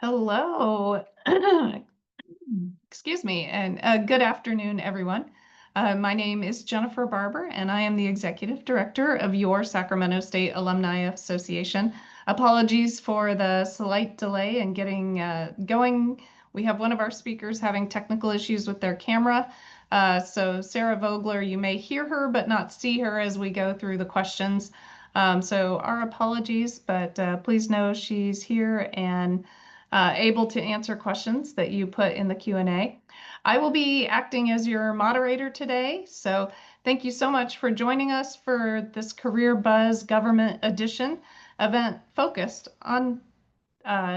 Hello. Excuse me, and good afternoon, everyone. My name is Jennifer Barber, and I am the Executive Director of your Sacramento State Alumni Association. Apologies for the slight delay in getting going. We have one of our speakers having technical issues with their camera. So Sara Vogler, you may hear her but not see her as we go through the questions. So our apologies, but please know she's here and able to answer questions that you put in the Q&A. I will be acting as your moderator today, so thank you so much for joining us for this Career Buzz Government Edition event focused on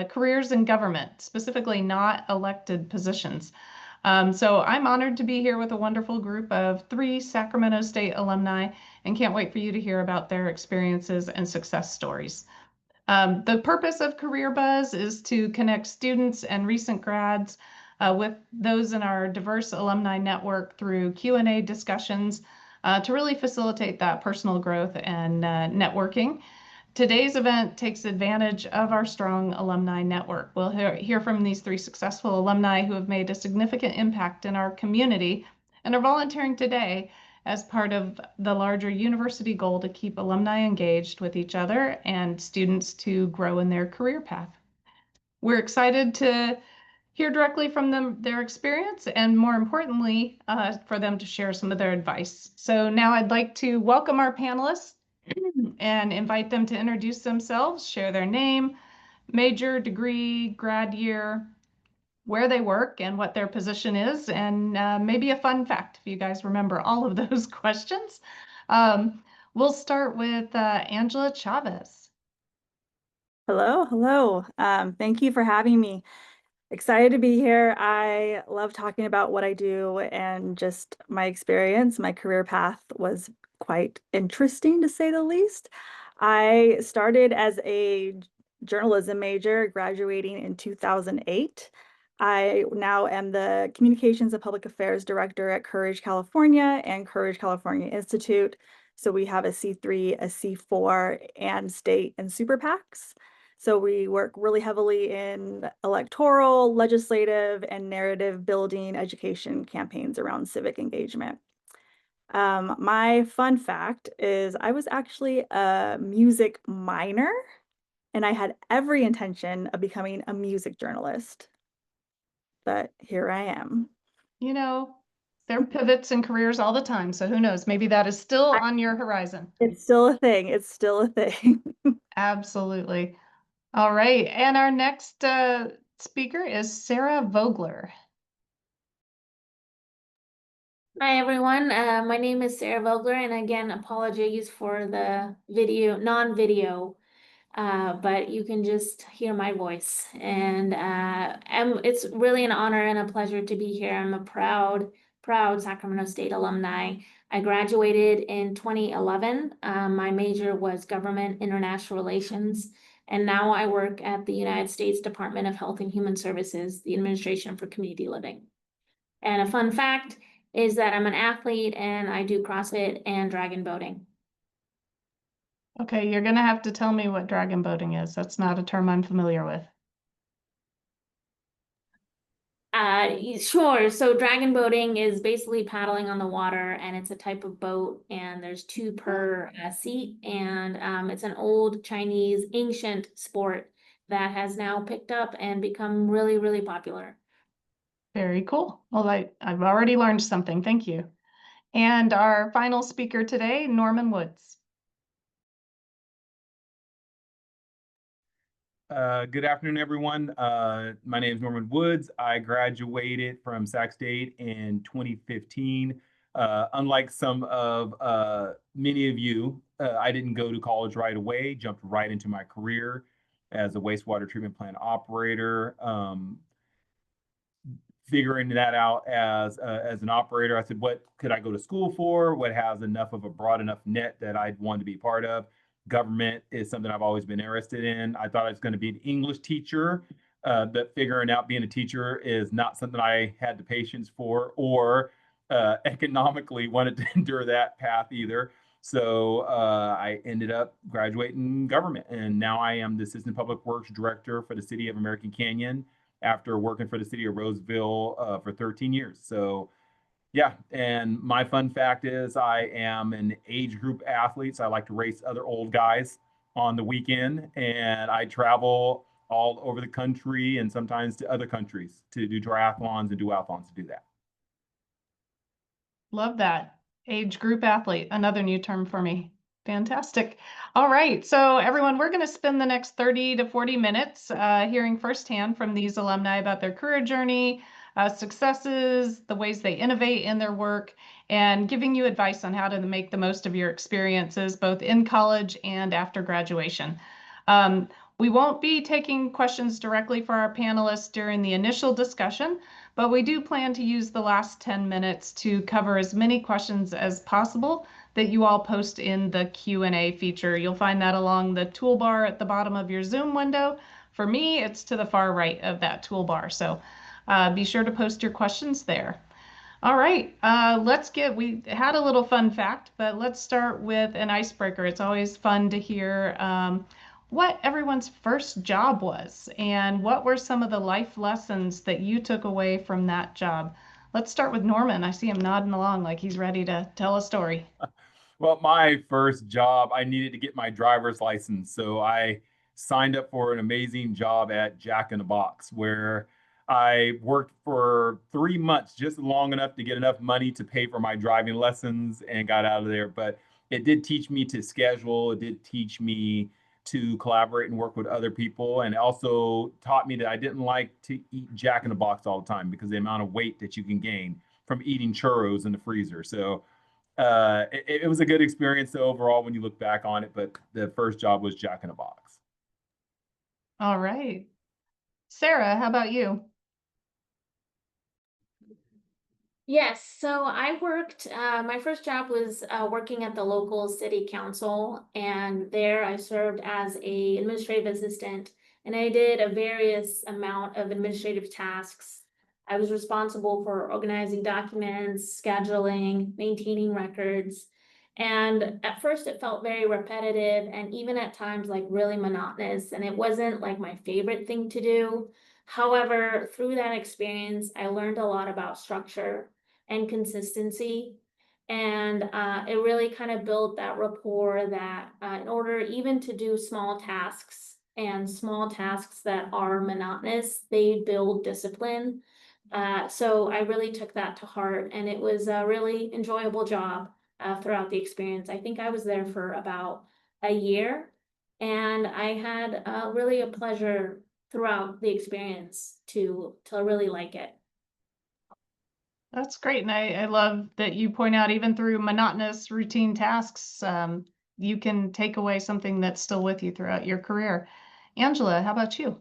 careers in government, specifically not elected positions. So I'm honored to be here with a wonderful group of 3 Sacramento State alumni and can't wait for you to hear about their experiences and success stories. The purpose of Career Buzz is to connect students and recent grads with those in our diverse alumni network through Q&A discussions to really facilitate that personal growth and networking. Today's event takes advantage of our strong alumni network. We'll hear from these 3 successful alumni who have made a significant impact in our community and are volunteering today as part of the larger university goal to keep alumni engaged with each other and students to grow in their career path. We're excited to hear directly from them, their experience, and more importantly, for them to share some of their advice. So now I'd like to welcome our panelists and invite them to introduce themselves, share their name, major, degree, grad year, where they work and what their position is, and maybe a fun fact if you guys remember all of those questions. We'll start with Angela Chavez. Hello. Thank you for having me. Excited to be here. I love talking about what I do and just my experience. My career path was quite interesting, to say the least. I started as a journalism major, graduating in 2008. I now am the Communications and Public Affairs Director at Courage California and Courage California Institute. So we have a C3, a C4, and state and super PACs. So we work really heavily in electoral, legislative, and narrative building education campaigns around civic engagement. My fun fact is I was actually a music minor, and I had every intention of becoming a music journalist. But here I am. You know, there are pivots in careers all the time, so who knows? Maybe that is still on your horizon. It's still a thing. It's still a thing. Absolutely. All right, and our next speaker is Sara Vogler. Hi, everyone. My name is Sara Vogler, and again, apologies for the non-video, but you can just hear my voice. And it's really an honor and a pleasure to be here. I'm a proud Sacramento State alumni. I graduated in 2011. My major was Government International Relations, and now I work at the United States Department of Health and Human Services, the Administration for Community Living. And a fun fact is that I'm an athlete and I do CrossFit and dragon boating. Okay, you're going to have to tell me what dragon boating is. That's not a term I'm familiar with. Sure. So dragon boating is basically paddling on the water, and it's a type of boat, and there's 2 per seat, and it's an old Chinese ancient sport that has now picked up and become really, really popular. Very cool. Well, I've already learned something. Thank you. And our final speaker today, Norman Woods. Good afternoon, everyone. My name is Norman Woods. I graduated from Sac State in 2015. Unlike some of many of you, I didn't go to college right away, jumped right into my career as a wastewater treatment plant operator. Figuring that out as an operator, I said, what could I go to school for? What has enough of a broad enough net that I'd want to be part of? Government is something I've always been interested in. I thought I was going to be an English teacher, but figuring out being a teacher is not something I had the patience for or economically wanted to endure that path either. So I ended up graduating government, and now I am the Assistant Public Works Director for the City of American Canyon after working for the City of Roseville for 13 years. So yeah, and my fun fact is I am an age group athlete, so I like to race other old guys on the weekend, and I travel all over the country and sometimes to other countries to do triathlons and duathlons to do that. Love that. Age group athlete, another new term for me. Fantastic. All right. So everyone, we're going to spend the next 30 to 40 minutes hearing firsthand from these alumni about their career journey, successes, the ways they innovate in their work, and giving you advice on how to make the most of your experiences, both in college and after graduation. We won't be taking questions directly for our panelists during the initial discussion, but we do plan to use the last 10 minutes to cover as many questions as possible that you all post in the Q&A feature. You'll find that along the toolbar at the bottom of your Zoom window. For me, it's to the far right of that toolbar. So be sure to post your questions there. All right, we had a little fun fact, but let's start with an icebreaker. It's always fun to hear what everyone's first job was and what were some of the life lessons that you took away from that job. Let's start with Norman. I see him nodding along like he's ready to tell a story. Well, my first job, I needed to get my driver's license. So I signed up for an amazing job at Jack in the Box, where I worked for 3 months, just long enough to get enough money to pay for my driving lessons, and got out of there. But it did teach me to schedule. It did teach me to collaborate and work with other people. And it also taught me that I didn't like to eat Jack in the Box all the time because of the amount of weight that you can gain from eating churros in the freezer. So it was a good experience overall when you look back on it, but the first job was Jack in a Box. All right. Sarah, how about you? Yes, so I worked, my first job was working at the local city council, and there I served as a administrative assistant, and I did a various amount of administrative tasks. I was responsible for organizing documents, scheduling, maintaining records, and at first it felt very repetitive and even at times like really monotonous, and it wasn't like my favorite thing to do. However, through that experience, I learned a lot about structure and consistency. And it really kind of built that rapport that in order even to do small tasks and small tasks that are monotonous, they build discipline. So I really took that to heart, and it was a really enjoyable job throughout the experience. I think I was there for about a year, and I had really a pleasure throughout the experience to really like it. That's great. And I love that you point out even through monotonous routine tasks, you can take away something that's still with you throughout your career. Angela, how about you?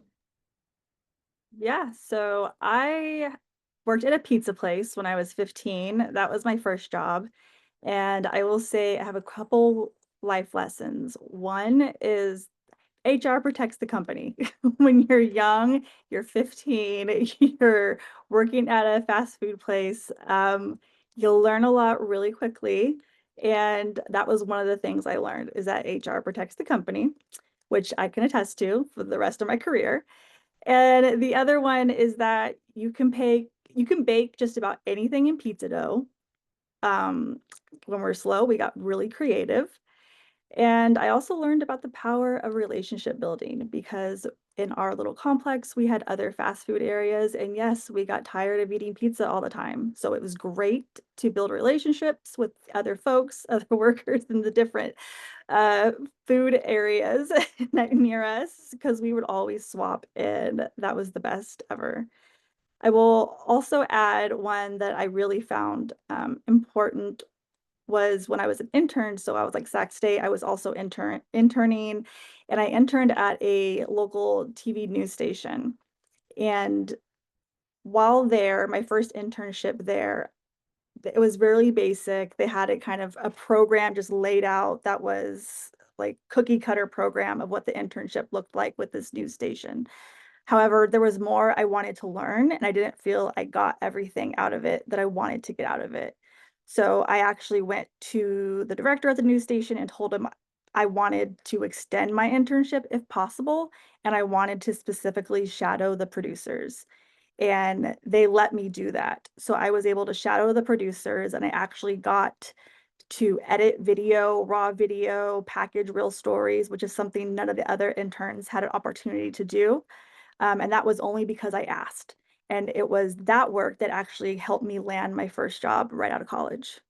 Yeah, so I worked at a pizza place when I was 15. That was my first job. And I will say I have a couple life lessons. One is HR protects the company. When you're young, you're 15, you're working at a fast food place, you'll learn a lot really quickly. And that was one of the things I learned, is that HR protects the company, which I can attest to for the rest of my career. And the other one is that you can bake just about anything in pizza dough. When we're slow, we got really creative. And I also learned about the power of relationship building, because in our little complex, we had other fast food areas. And yes, we got tired of eating pizza all the time. So it was great to build relationships with other folks, other workers in the different food areas near us, because we would always swap, and that was the best ever. I will also add one that I really found important was when I was an intern. So I was like Sac State, I was also interning, and I interned at a local TV news station. And while there, my first internship there, it was really basic. They had a kind of a program just laid out that was like cookie cutter program of what the internship looked like with this news station. However, there was more I wanted to learn, and I didn't feel I got everything out of it that I wanted to get out of it. So I actually went to the director at the news station and told him I wanted to extend my internship if possible, and I wanted to specifically shadow the producers. And they let me do that. So I was able to shadow the producers, and I actually got to edit video, raw video, package real stories, which is something none of the other interns had an opportunity to do. And that was only because I asked. And it was that work that actually helped me land my first job right out of college.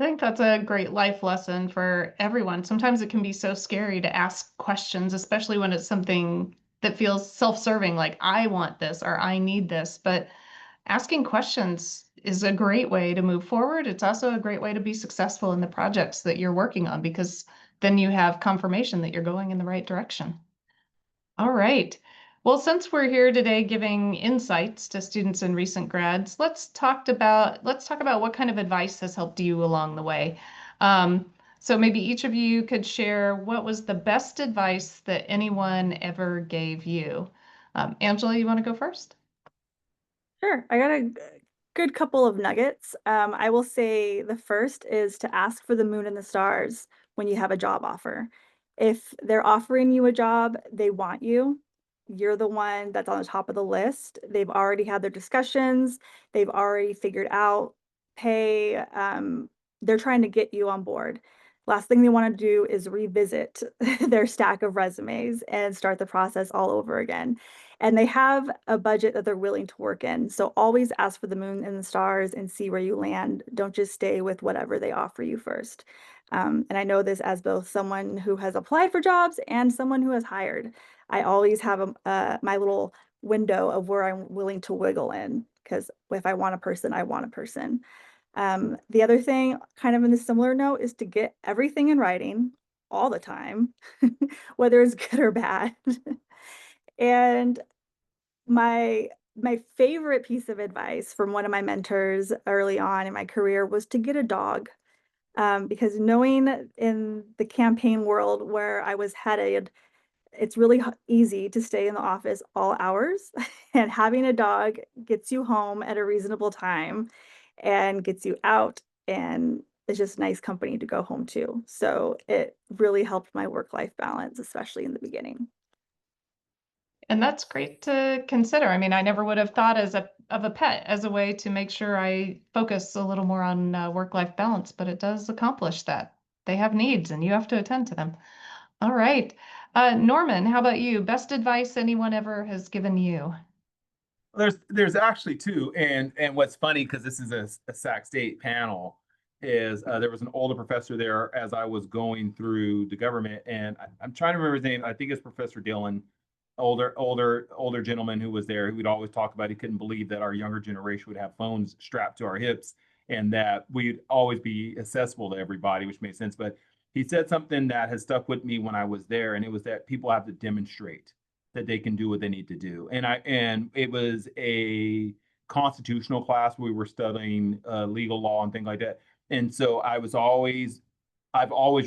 I think that's a great life lesson for everyone. Sometimes it can be so scary to ask questions, especially when it's something that feels self-serving, like I want this or I need this. But asking questions is a great way to move forward. It's also a great way to be successful in the projects that you're working on, because then you have confirmation that you're going in the right direction. All right. Well, since we're here today giving insights to students and recent grads, let's talk about what kind of advice has helped you along the way. So maybe each of you could share what was the best advice that anyone ever gave you. Angela, you want to go first? Sure, I got a good couple of nuggets. I will say the first is to ask for the moon and the stars when you have a job offer. If they're offering you a job, they want you. You're the one that's on the top of the list. They've already had their discussions. They've already figured out pay. They're trying to get you on board. Last thing they want to do is revisit their stack of resumes and start the process all over again. And they have a budget that they're willing to work in. So always ask for the moon and the stars and see where you land. Don't just stay with whatever they offer you first. And I know this as both someone who has applied for jobs and someone who has hired. I always have my little window of where I'm willing to wiggle in, because if I want a person, I want a person. The other thing, kind of in a similar note, is to get everything in writing all the time, whether it's good or bad. And my favorite piece of advice from one of my mentors early on in my career was to get a dog. Because knowing in the campaign world where I was headed, it's really easy to stay in the office all hours, and having a dog gets you home at a reasonable time and gets you out, and it's just nice company to go home to. So it really helped my work-life balance, especially in the beginning. And that's great to consider. I mean, I never would have thought of a pet as a way to make sure I focus a little more on work-life balance, but it does accomplish that. They have needs and you have to attend to them. All right. Norman, how about you? Best advice anyone ever has given you? There's actually two, and what's funny, because this is a Sac State panel, is there was an older professor there as I was going through the government, and I'm trying to remember his name. I think it's Professor Dillon, older gentleman who was there, who would always talk about he couldn't believe that our younger generation would have phones strapped to our hips and that we'd always be accessible to everybody, which made sense. But he said something that has stuck with me when I was there, and it was that people have to demonstrate that they can do what they need to do. And it was a constitutional class. We were studying legal law and things like that. And so I've always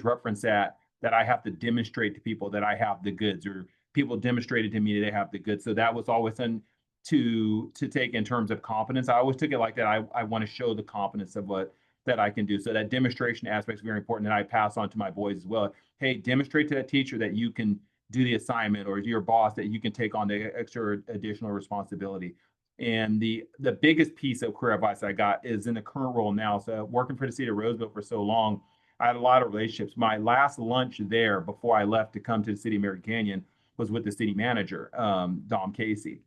referenced that I have to demonstrate to people that I have the goods, or people demonstrated to me that they have the goods. So that was always to take in terms of competence. I always took it like that. I want to show the competence of what that I can do. So that demonstration aspect is very important, that I pass on to my boys as well. Hey, demonstrate to that teacher that you can do the assignment, or your boss that you can take on the extra additional responsibility. And the biggest piece of career advice I got is in the current role now. So working for the city of Roseville for so long, I had a lot of relationships. My last lunch there before I left to come to the city of American Canyon was with the city manager, Dom Casey.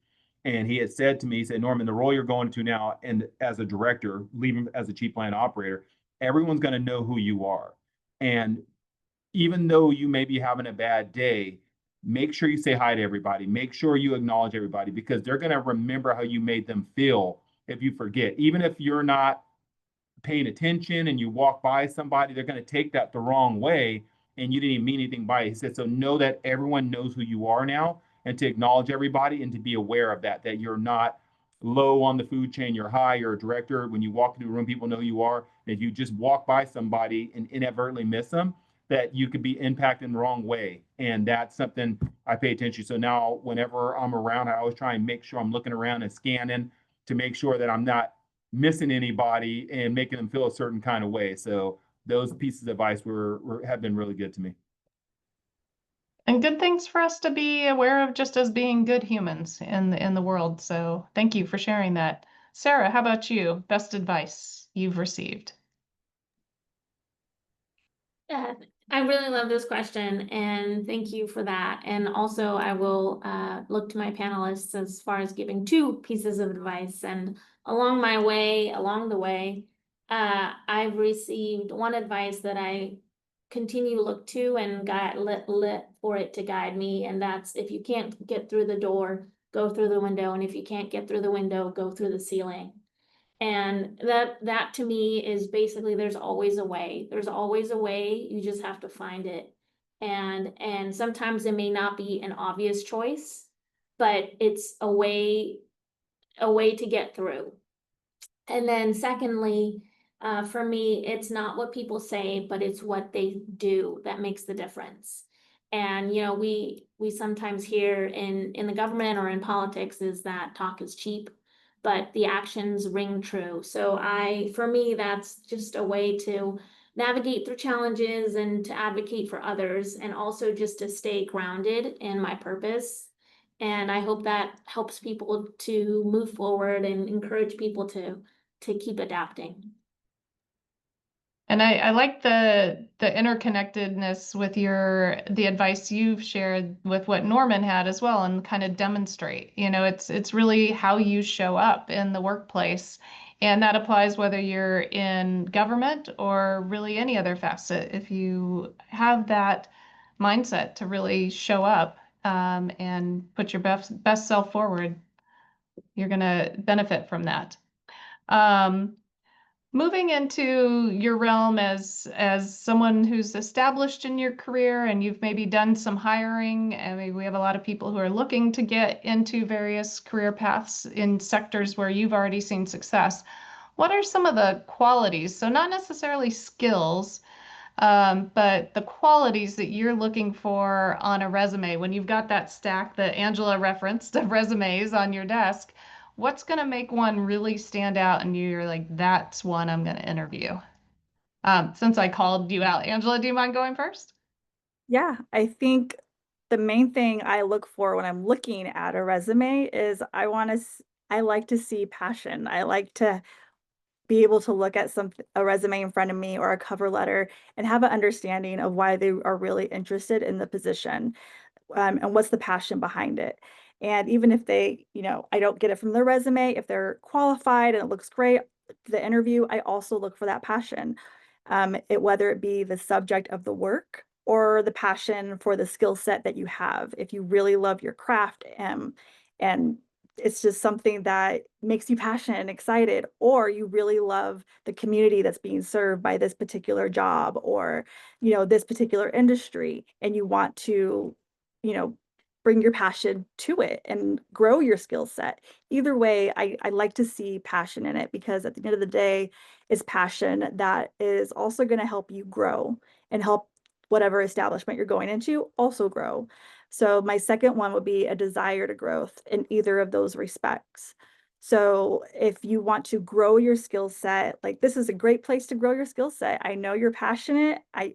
And he had said to me, he said, Norman, the role you're going to now, and as a director, leaving as a chief plant operator, everyone's going to know who you are. And even though you may be having a bad day, make sure you say hi to everybody. Make sure you acknowledge everybody, because they're going to remember how you made them feel if you forget. Even if you're not paying attention and you walk by somebody, they're going to take that the wrong way and you didn't even mean anything by it. He said, so know that everyone knows who you are now, and to acknowledge everybody and to be aware of that you're not low on the food chain, you're high, you're a director. When you walk into a room, people know who you are. And if you just walk by somebody and inadvertently miss them, that you could be impacted in the wrong way. And that's something I pay attention to. So now whenever I'm around, I always try and make sure I'm looking around and scanning to make sure that I'm not missing anybody and making them feel a certain kind of way. So those pieces of advice have been really good to me. And good things for us to be aware of just as being good humans in the world. So thank you for sharing that. Sarah, how about you? Best advice you've received? Yeah, I really love this question and thank you for that. And also I will look to my panelists as far as giving two pieces of advice. And along the way, I've received one advice that I continue to look to and let for it to guide me. And that's, if you can't get through the door, go through the window. And if you can't get through the window, go through the ceiling. And that to me is basically, there's always a way. There's always a way. You just have to find it. And sometimes it may not be an obvious choice, but it's a way to get through. And then secondly, for me, it's not what people say, but it's what they do that makes the difference. And you know, we sometimes hear in the government or in politics is that talk is cheap, but the actions ring true. So for me, that's just a way to navigate through challenges and to advocate for others, and also just to stay grounded in my purpose. And I hope that helps people to move forward and encourage people to keep adapting. And I like the interconnectedness with the advice you've shared with what Norman had as well, and kind of demonstrate. You know, it's really how you show up in the workplace, and that applies whether you're in government or really any other facet. If you have that mindset to really show up and put your best self forward, you're going to benefit from that. Moving into your realm as someone who's established in your career and you've maybe done some hiring, I mean, we have a lot of people who are looking to get into various career paths in sectors where you've already seen success. What are some of the qualities? So not necessarily skills, but the qualities that you're looking for on a resume when you've got that stack that Angela referenced of resumes on your desk. What's going to make one really stand out and you're like, that's one I'm going to interview? Since I called you out, Angela, do you mind going first? Yeah, I think the main thing I look for when I'm looking at a resume is I like to see passion. I like to be able to look at a resume in front of me or a cover letter and have an understanding of why they are really interested in the position, and what's the passion behind it. And even if I don't get it from their resume, if they're qualified and it looks great, the interview, I also look for that passion, whether it be the subject of the work or the passion for the skill set that you have. If you really love your craft, and it's just something that makes you passionate and excited, or you really love the community that's being served by this particular job, or this particular industry, and you want to bring your passion to it and grow your skill set. Either way, I like to see passion in it, because at the end of the day, it's passion that is also going to help you grow and help whatever establishment you're going into also grow. So my second one would be a desire to growth in either of those respects. So if you want to grow your skill set, like, this is a great place to grow your skill set. I know you're passionate. I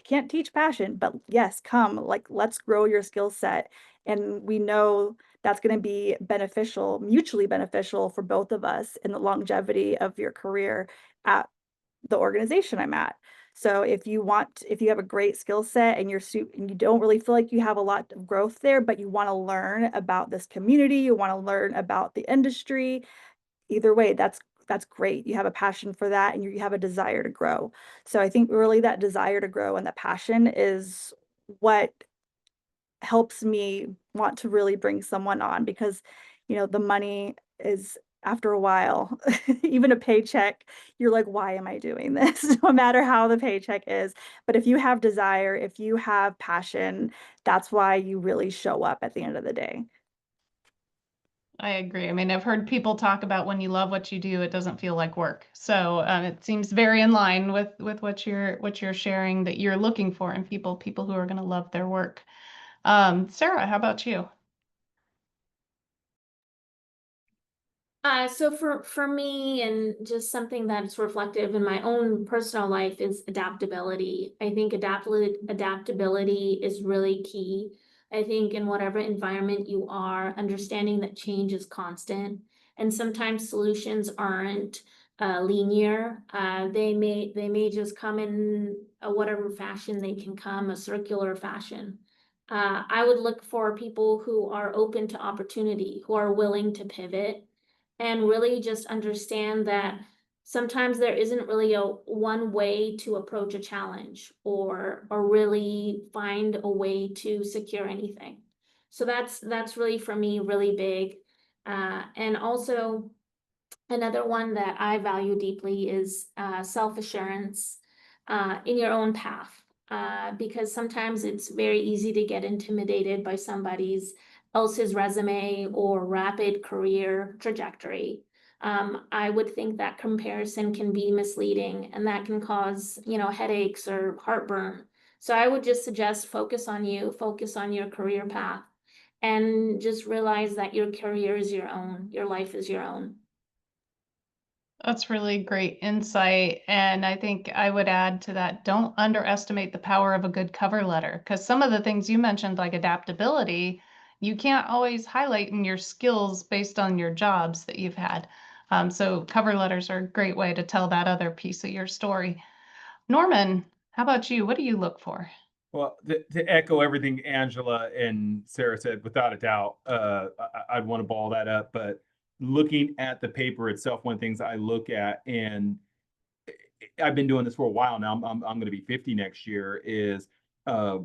can't teach passion, but yes, come, like, let's grow your skill set. And we know that's going to be beneficial, mutually beneficial for both of us in the longevity of your career at the organization I'm at. So if you have a great skill set and and you don't really feel like you have a lot of growth there, but you want to learn about this community, you want to learn about the industry, either way, that's great. You have a passion for that and you have a desire to grow. So I think really that desire to grow and that passion is what helps me want to really bring someone on, because the money is, after a while, even a paycheck, you're like, why am I doing this? No matter how the paycheck is. But if you have desire, if you have passion, that's why you really show up at the end of the day. I agree. I mean, I've heard people talk about when you love what you do, it doesn't feel like work. So it seems very in line with what you're sharing that you're looking for in people who are going to love their work. Sarah, how about you? So for me, and just something that's reflective in my own personal life, is adaptability. I think adaptability is really key. I think in whatever environment you are, understanding that change is constant, and sometimes solutions aren't linear. They may just come in whatever fashion they can come, a circular fashion. I would look for people who are open to opportunity, who are willing to pivot, and really just understand that sometimes there isn't really a one way to approach a challenge, or really find a way to secure anything. So that's really, for me, really big. And also, another one that I value deeply is self-assurance in your own path. Because sometimes it's very easy to get intimidated by somebody's else's resume or rapid career trajectory. I would think that comparison can be misleading, and that can cause, headaches or heartburn. So I would just suggest focus on you, focus on your career path, and just realize that your career is your own, your life is your own. That's really great insight. And I think I would add to that, don't underestimate the power of a good cover letter, because some of the things you mentioned, like adaptability, you can't always highlight in your skills based on your jobs that you've had. So cover letters are a great way to tell that other piece of your story. Norman, how about you? What do you look for? Well, to echo everything Angela and Sarah said, without a doubt, I'd want to ball that up. But looking at the paper itself, one of the things I look at, and I've been doing this for a while now, I'm going to be 50 next year, is uh,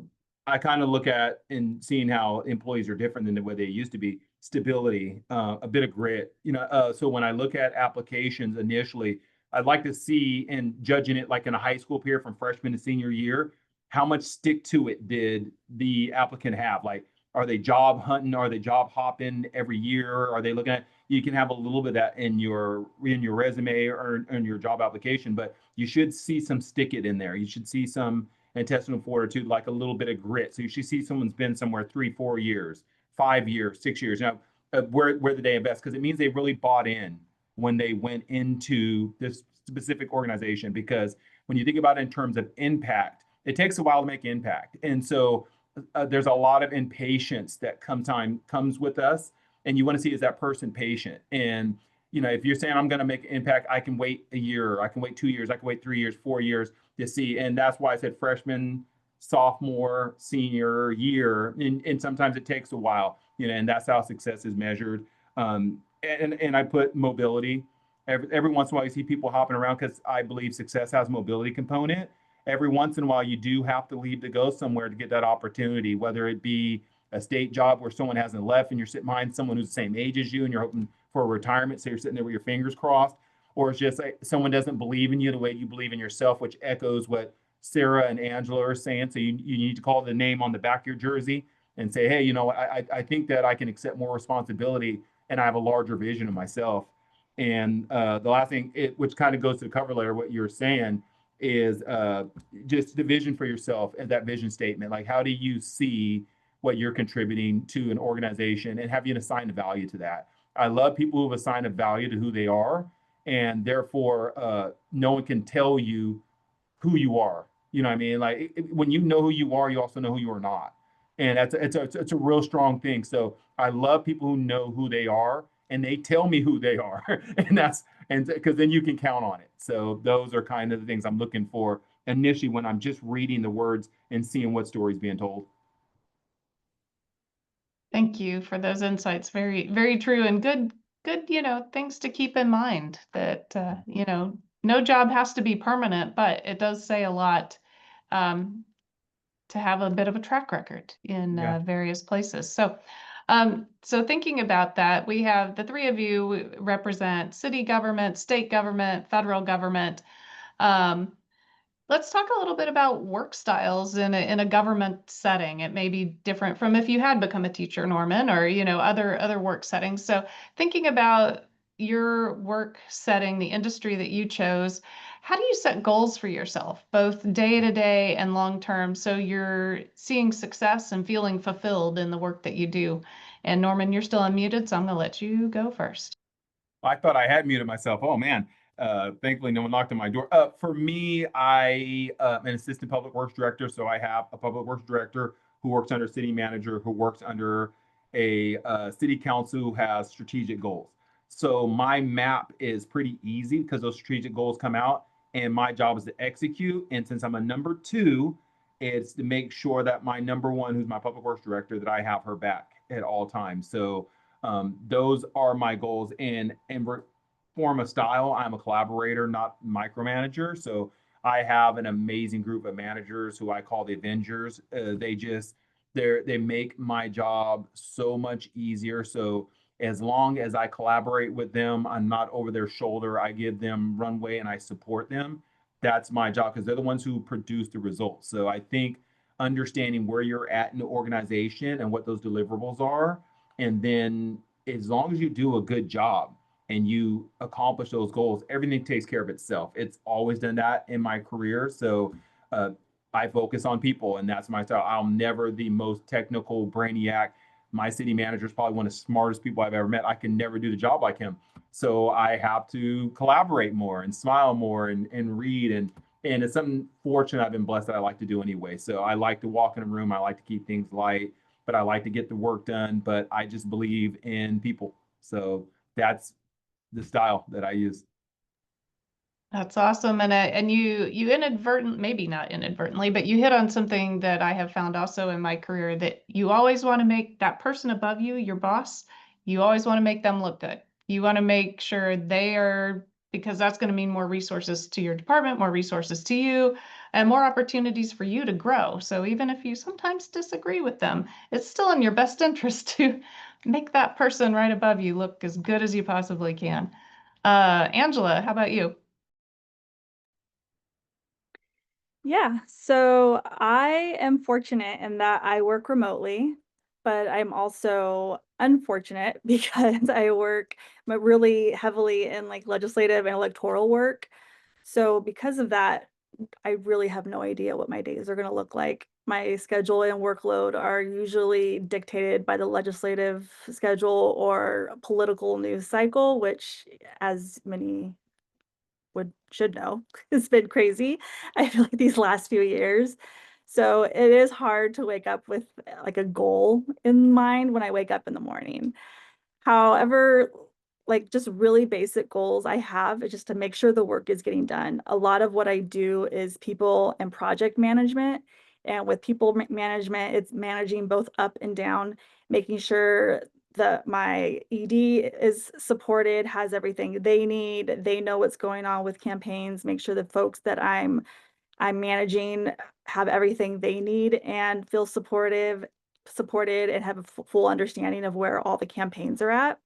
I kind of look at and seeing how employees are different than the way they used to be. Stability, a bit of grit. So when I look at applications initially, I'd like to see, and judging it like in a high school peer from freshman to senior year, how much stick to it did the applicant have? Like, are they job hunting? Are they job hopping every year? Are they looking at? You can have a little bit of that in your resume or in your job application, but you should see some stick it in there. You should see some intestinal fortitude, like a little bit of grit. So you should see someone's been somewhere 3-4 years, 5 years, 6 years. Now, where did they invest? Because it means they really bought in when they went into this specific organization. Because when you think about it in terms of impact, it takes a while to make impact. And so there's a lot of impatience that comes with us. And you want to see, is that person patient? And if you're saying I'm going to make an impact, I can wait a year, I can wait 2 years, I can wait 3 years, 4 years to see. And that's why I said freshman, sophomore, senior year. And sometimes it takes a while, and that's how success is measured. And I put mobility. Every once in a while, you see people hopping around, because I believe success has a mobility component. Every once in a while, you do have to leave to go somewhere to get that opportunity, whether it be a state job where someone hasn't left and you're sitting behind someone who's the same age as you and you're hoping for a retirement, so you're sitting there with your fingers crossed, or it's just like someone doesn't believe in you the way you believe in yourself, which echoes what Sarah and Angela are saying. So you need to call the name on the back of your jersey and say, hey, I think that I can accept more responsibility and I have a larger vision of myself. And the last thing, which kind of goes to the cover letter, what you're saying, is just the vision for yourself and that vision statement. Like, how do you see what you're contributing to an organization, and have you assigned a value to that? I love people who have assigned a value to who they are, and therefore no one can tell you who you are. You know what I mean? Like, when you know who you are, you also know who you are not, and it's a real strong thing. So I love people who know who they are and they tell me who they are, and because then you can count on it. So those are kind of the things I'm looking for initially when I'm just reading the words and seeing what story's being told. Thank you for those insights. Very, very true, and good, things to keep in mind, that, no job has to be permanent, but it does say a lot, to have a bit of a track record in various places. So thinking about that, we have the three of you represent city government, state government, federal government. Let's talk a little bit about work styles in a government setting. It may be different from if you had become a teacher, Norman, or other work settings. So thinking about your work setting, the industry that you chose, how do you set goals for yourself, both day to day and long term, so you're seeing success and feeling fulfilled in the work that you do? And Norman, you're still unmuted, so I'm going to let you go first. I thought I had muted myself. Oh man. Thankfully no one knocked on my door. For me, I am an assistant public works director. So I have a public works director who works under city manager, who works under a city council who has strategic goals. So my map is pretty easy because those strategic goals come out and my job is to execute. And since I'm a number two, it's to make sure that my number one, who's my public works director, that I have her back at all times. So those are my goals. And form of style, I'm a collaborator, not micromanager. So I have an amazing group of managers who I call the Avengers. They make my job so much easier. So as long as I collaborate with them, I'm not over their shoulder. I give them runway and I support them. That's my job because they're the ones who produce the results. So I think understanding where you're at in the organization and what those deliverables are, and then as long as you do a good job and you accomplish those goals, everything takes care of itself. It's always done that in my career. So uh, I focus on people, and that's my style. I'm never the most technical brainiac. My city manager is probably one of the smartest people I've ever met. I can never do the job like him. So I have to collaborate more and smile more and read. And it's something fortunate I've been blessed that I like to do anyway. So I like to walk in a room. I like to keep things light, but I like to get the work done. But I just believe in people. So that's the style that I use. That's awesome. And you maybe not inadvertently, but you hit on something that I have found also in my career, that you always want to make that person above you, your boss, you always want to make them look good. You want to make sure they are, because that's going to mean more resources to your department, more resources to you, and more opportunities for you to grow. So even if you sometimes disagree with them, it's still in your best interest to make that person right above you look as good as you possibly can. Angela, how about you? Yeah, so I am fortunate in that I work remotely, but I'm also unfortunate because I work really heavily in like legislative and electoral work. So because of that, I really have no idea what my days are going to look like. My schedule and workload are usually dictated by the legislative schedule or political news cycle, which, as many should know, it's been crazy. I feel like these last few years. So it is hard to wake up with like a goal in mind when I wake up in the morning. However, like just really basic goals I have is just to make sure the work is getting done. A lot of what I do is people and project management. And with people management, it's managing both up and down, making sure that my ED is supported, has everything they need, they know what's going on with campaigns, make sure the folks that I'm managing have everything they need and feel supported and have a full understanding of where all the campaigns are at.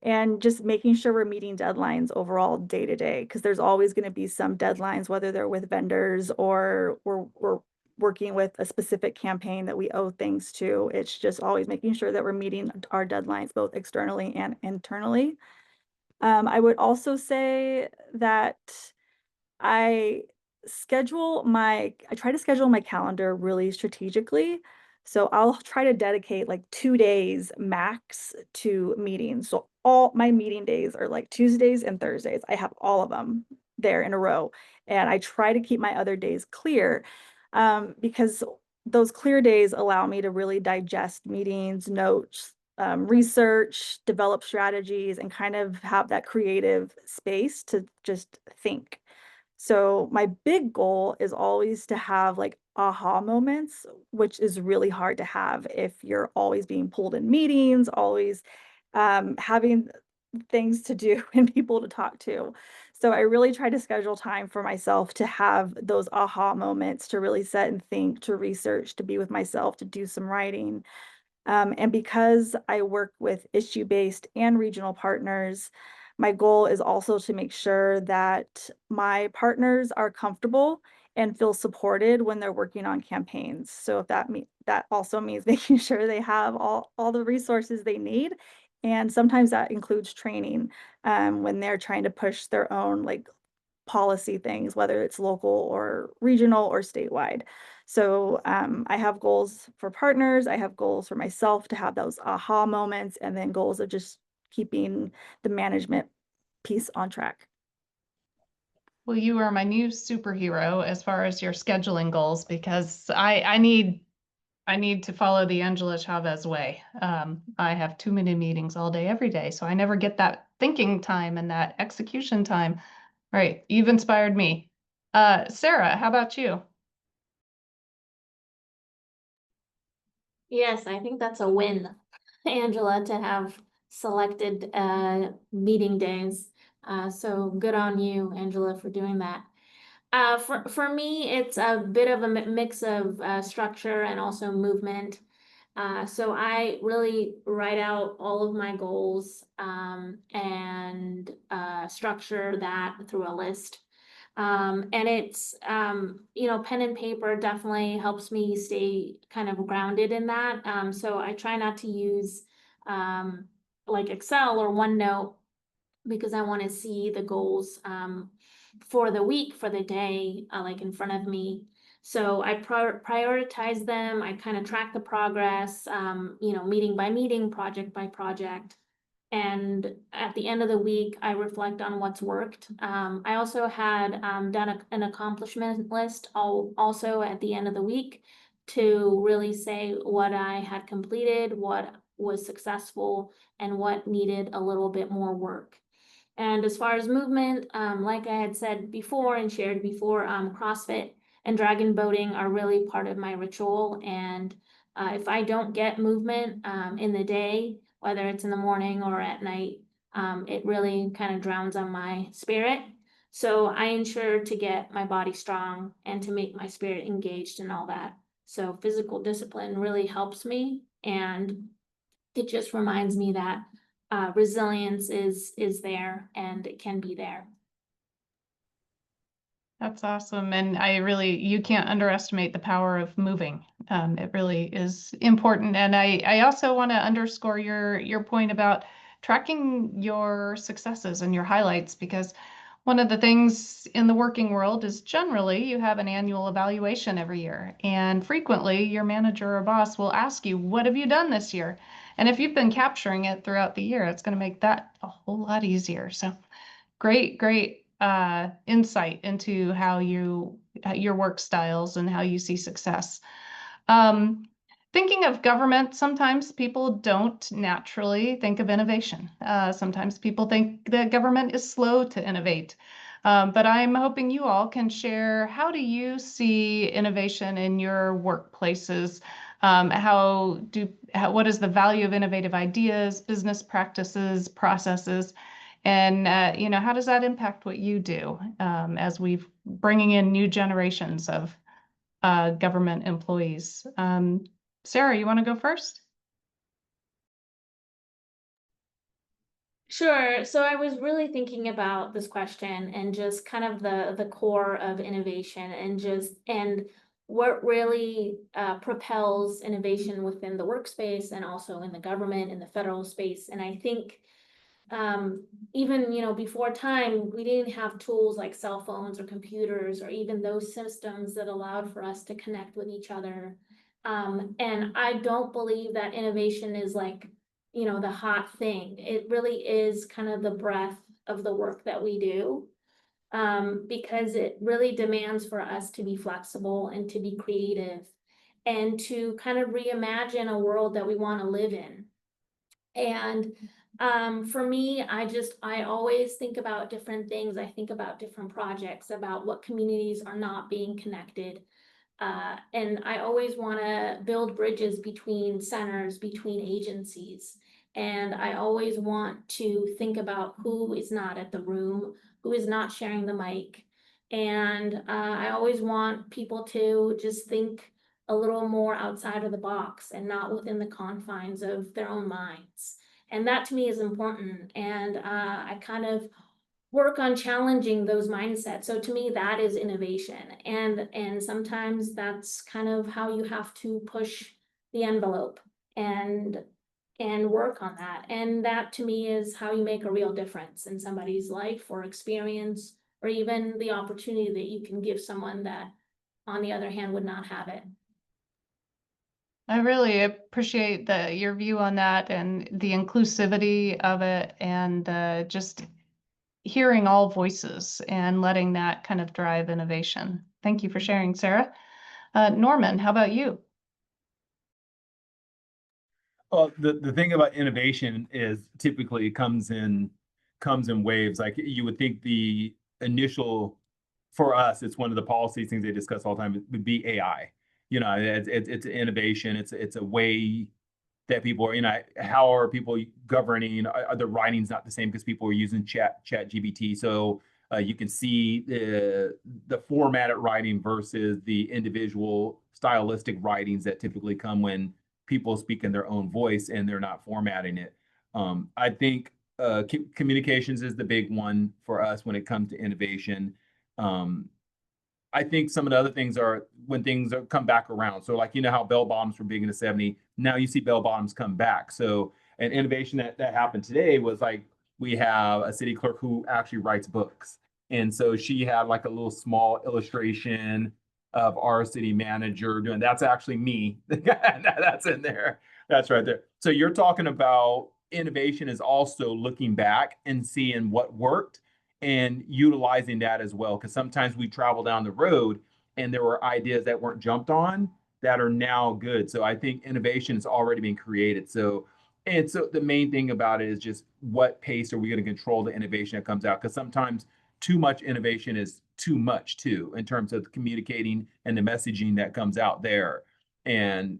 And just making sure we're meeting deadlines overall day to day, because there's always going to be some deadlines, whether they're with vendors or we're working with a specific campaign that we owe things to. It's just always making sure that we're meeting our deadlines, both externally and internally. I would also say that I I try to schedule my calendar really strategically. So I'll try to dedicate like 2 days max to meetings. So all my meeting days are like Tuesdays and Thursdays. I have all of them there in a row. And I try to keep my other days clear because those clear days allow me to really digest meetings, notes, research, develop strategies, and kind of have that creative space to just think. So my big goal is always to have like aha moments, which is really hard to have if you're always being pulled in meetings, always having things to do and people to talk to. So I really try to schedule time for myself to have those aha moments, to really sit and think, to research, to be with myself, to do some writing. And because I work with issue-based and regional partners, my goal is also to make sure that my partners are comfortable and feel supported when they're working on campaigns. So if that also means making sure they have all the resources they need. And sometimes that includes training when they're trying to push their own like policy things, whether it's local or regional or statewide. So I have goals for partners, I have goals for myself to have those aha moments, and then goals of just keeping the management piece on track. Well, you are my new superhero as far as your scheduling goals, because I need to follow the Angela Chavez way. I have too many meetings all day, every day, so I never get that thinking time and that execution time. Right, you've inspired me. Sarah, how about you? Yes, I think that's a win, Angela, to have selected meeting days. So good on you, Angela, for doing that. For me, it's a bit of a mix of structure and also movement. So I really write out all of my goals and structure that through a list. And it's, pen and paper definitely helps me stay kind of grounded in that. So I try not to use like Excel or OneNote, because I want to see the goals for the week, for the day, like in front of me. So I prioritize them. I kind of track the progress, meeting by meeting, project by project. And at the end of the week, I reflect on what's worked. I also had done an accomplishment list also at the end of the week to really say what I had completed, what was successful, and what needed a little bit more work. And as far as movement, like I had said before and shared before, CrossFit and dragon boating are really part of my ritual. And if I don't get movement in the day, whether it's in the morning or at night, it really kind of drowns on my spirit. So I ensure to get my body strong and to make my spirit engaged and all that. So physical discipline really helps me, and it just reminds me that resilience is there, and it can be there. That's awesome. And you can't underestimate the power of moving. It really is important. And I also want to underscore your point about tracking your successes and your highlights, because one of the things in the working world is generally you have an annual evaluation every year. And frequently your manager or boss will ask you, what have you done this year? And if you've been capturing it throughout the year, it's going to make that a whole lot easier. So great insight into how your work styles and how you see success. Thinking of government, sometimes people don't naturally think of innovation. Sometimes people think that government is slow to innovate. But I'm hoping you all can share, how do you see innovation in your workplaces? What is the value of innovative ideas, business practices, processes? And how does that impact what you do as we're bringing in new generations of government employees? Sarah, you want to go first? Sure. So I was really thinking about this question and just kind of the core of innovation, and what really propels innovation within the workspace and also in the government, in the federal space. And I think even, before time, we didn't have tools like cell phones or computers or even those systems that allowed for us to connect with each other. And I don't believe that innovation is like, the hot thing. It really is kind of the breath of the work that we do, because it really demands for us to be flexible and to be creative and to kind of reimagine a world that we want to live in. And for me, I always think about different things. I think about different projects, about what communities are not being connected. And I always want to build bridges between centers, between agencies. And I always want to think about who is not at the room, who is not sharing the mic. And I always want people to just think a little more outside of the box and not within the confines of their own minds. And that to me is important. And I kind of work on challenging those mindsets. So to me, that is innovation. And sometimes that's kind of how you have to push the envelope and work on that. And that to me is how you make a real difference in somebody's life or experience, or even the opportunity that you can give someone that, on the other hand, would not have it. I really appreciate your view on that and the inclusivity of it, and just hearing all voices and letting that kind of drive innovation. Thank you for sharing, Sarah. Norman, how about you? Well, the thing about innovation is typically it comes in waves. Like you would think the initial for us, it's one of the policy things they discuss all the time would be AI. You know, it's innovation. It's a way that people are, you know, how are people governing? Are the writings not the same because people are using chat GBT? So you can see the formatted writing versus the individual stylistic writings that typically come when people speak in their own voice and they're not formatting it. I think communications is the big one for us when it comes to innovation. I think some of the other things are when things come back around. So like, you know how bell bottoms were big in the 70s. Now you see bell bottoms come back. So an innovation that happened today was like we have a city clerk who actually writes books. And so she had like a little small illustration of our city manager doing that's actually me. That's in there. That's right there. So you're talking about innovation is also looking back and seeing what worked and utilizing that as well. Because sometimes we travel down the road and there were ideas that weren't jumped on that are now good. So I think innovation is already being created. So, and so the main thing about it is just what pace are we going to control the innovation that comes out? Because sometimes too much innovation is too much too, in terms of communicating and the messaging that comes out there. And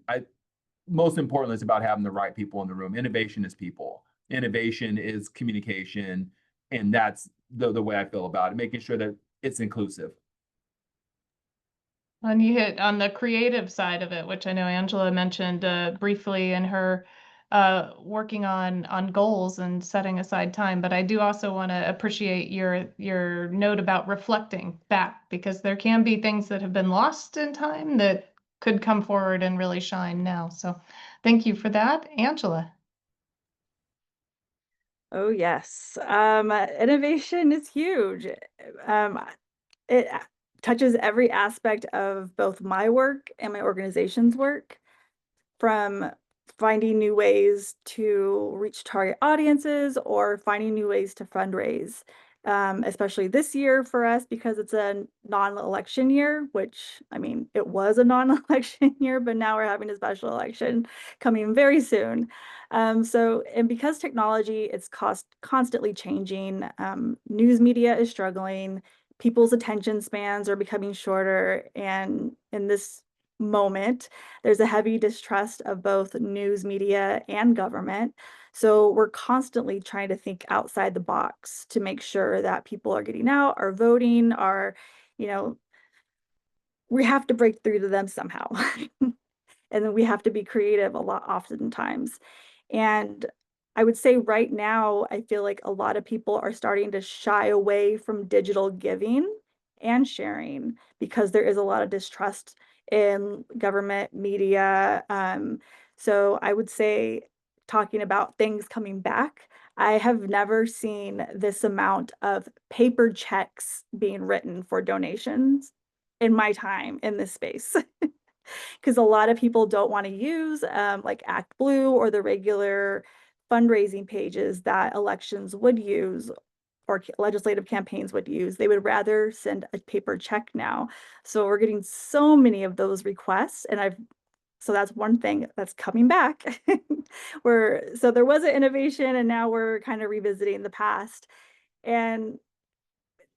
most importantly, it's about having the right people in the room. Innovation is people. Innovation is communication, and that's the way I feel about it, making sure that it's inclusive. And you hit on the creative side of it, which I know Angela mentioned briefly in her working on goals and setting aside time. But I do also want to appreciate your note about reflecting back, because there can be things that have been lost in time that could come forward and really shine now. So thank you for that, Angela. Oh, yes. Innovation is huge. It touches every aspect of both my work and my organization's work, from finding new ways to reach target audiences or finding new ways to fundraise. Especially this year for us because it's a non-election year, which, I mean, it was a non-election year, but now we're having a special election coming very soon. And because technology is constantly changing, news media is struggling, people's attention spans are becoming shorter, and in this moment, there's a heavy distrust of both news media and government. So we're constantly trying to think outside the box to make sure that people are getting out, are voting, are, you know, we have to break through to them somehow. And then we have to be creative a lot oftentimes. And I would say right now, I feel like a lot of people are starting to shy away from digital giving and sharing because there is a lot of distrust in government media. So I would say, talking about things coming back, I have never seen this amount of paper checks being written for donations in my time in this space. Because a lot of people don't want to use like Act Blue or the regular fundraising pages that elections would use or legislative campaigns would use. They would rather send a paper check now. So we're getting so many of those requests, and so that's one thing that's coming back. So there was an innovation, and now we're kind of revisiting the past. And